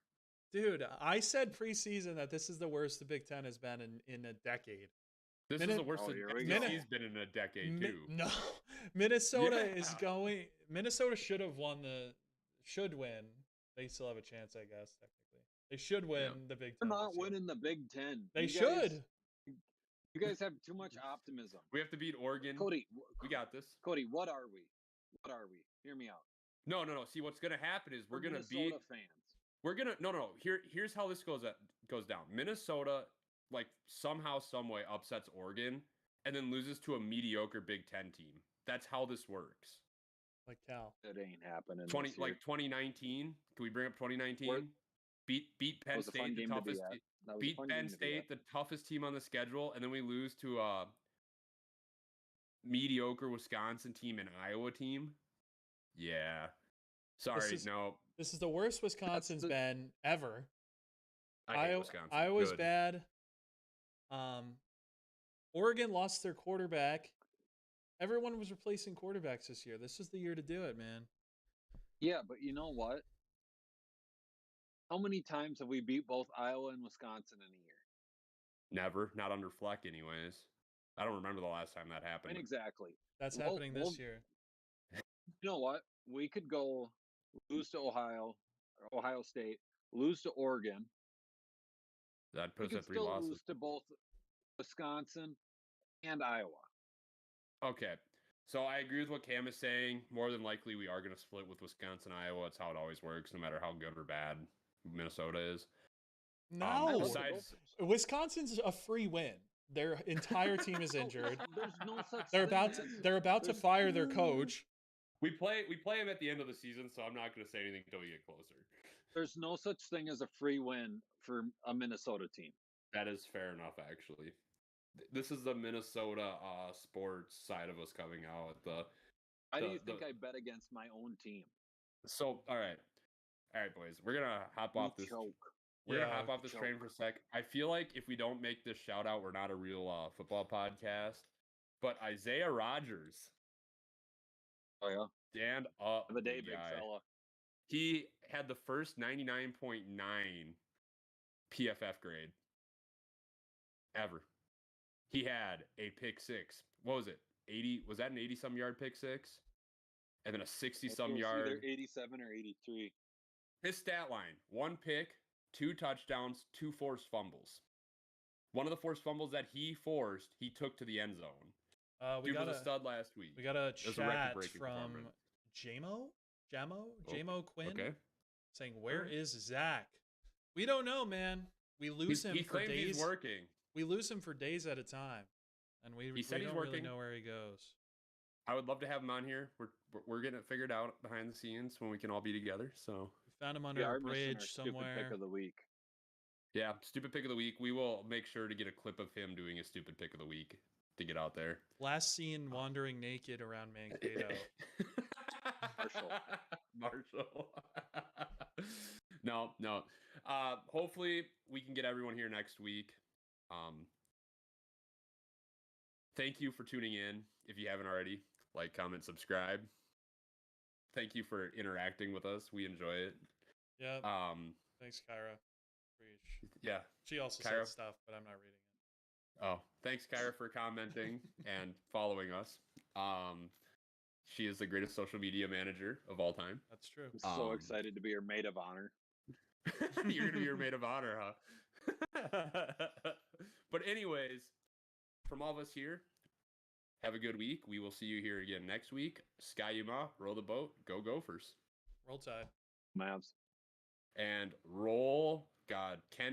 Dude, I said preseason that this is the worst the Big Ten has been in a decade. This is the worst the SEC's been in a decade, too. No. Minnesota is going... Minnesota should win. They still have a chance, I guess, technically. They should win the Big Ten. They're not winning the Big Ten. They should. You guys have too much optimism. We have to beat Oregon. Cody, we got this. Cody, what are we? Hear me out. No. See, what's going to happen is we're going to beat fans. We're going to No. Here's how this goes down. Minnesota somehow some way upsets Oregon and then loses to a mediocre Big Ten team. That's how this works. Like Cal. It ain't happening. 2019. Can we bring up 2019? Beat Penn State, the toughest. Beat Penn State, the toughest team on the schedule, and then we lose to a mediocre Wisconsin team and Iowa team. Yeah. Sorry, no. This is the worst Wisconsin's been ever. I hate Wisconsin. Iowa's bad. Oregon lost their quarterback. Everyone was replacing quarterbacks this year. This is the year to do it, man. Yeah, but you know what? How many times have we beat both Iowa and Wisconsin in a year? Never. Not under Fleck, anyways. I don't remember the last time that happened. Exactly. That's happening this year. You know what? We could go lose to Ohio State, lose to Oregon. That puts at 3 still losses. Lose to both Wisconsin and Iowa. Okay. So I agree with what Cam is saying. More than likely, we are going to split with Wisconsin, Iowa. It's how it always works, no matter how good or bad Minnesota is. No. Wisconsin's a free win. Their entire team is injured. There's no such they're about to fire their coach. We play them at the end of the season, so I'm not going to say anything until we get closer. There's no such thing as a free win for a Minnesota team. That is fair enough, actually. This is the Minnesota sports side of us coming out. Why do you think I bet against my own team? So, all right, boys, we're gonna hop off this. We're gonna hop off this train for a sec. I feel like if we don't make this shout out, we're not a real football podcast. But Isaiah Rodgers. Oh yeah. Stand up, the day, big fella. He had the first 99.9 PFF grade ever. He had a pick six. What was it? 80. Was that an 80-some yard pick six? And then a 60-some It was yard. either 87 or 83. His stat line: 1 pick, 2 touchdowns, 2 forced fumbles. One of the forced fumbles that he forced, he took to the end zone. We Dude got was a stud last week. We got a It was a chat record-breaking from performance. Jamo Quinn, Okay. saying, "Where is Zach?" We don't know, man. We lose him He for claimed days. he's working. We lose him for days at a time, and we He said we he's don't really working. know where he goes. I would love to have him on here. We're getting it figured out behind the scenes when we can all be together. So We found him under We a are missing our bridge stupid somewhere. pick of the week. yeah, stupid pick of the week. We will make sure to get a clip of him doing a stupid pick of the week to get out there. Last seen wandering naked around Mankato. Marshall. No. Hopefully we can get everyone here next week. Thank you for tuning in. If you haven't already, like, comment, subscribe. Thank you for interacting with us. We enjoy it. Yeah. Thanks, Kyra. Preach. Yeah. She also Kyra. said stuff, but I'm not reading it. Oh, thanks, Kyra, for commenting and following us. She is the greatest social media manager of all time. That's true. I'm so excited to be your maid of honor. You're gonna be your maid of honor, huh? But anyways, from all of us here, have a good week. We will see you here again next week. Sky Yuma, roll the boat, go Gophers. Roll Tide. Mavs. And roll, God, Ken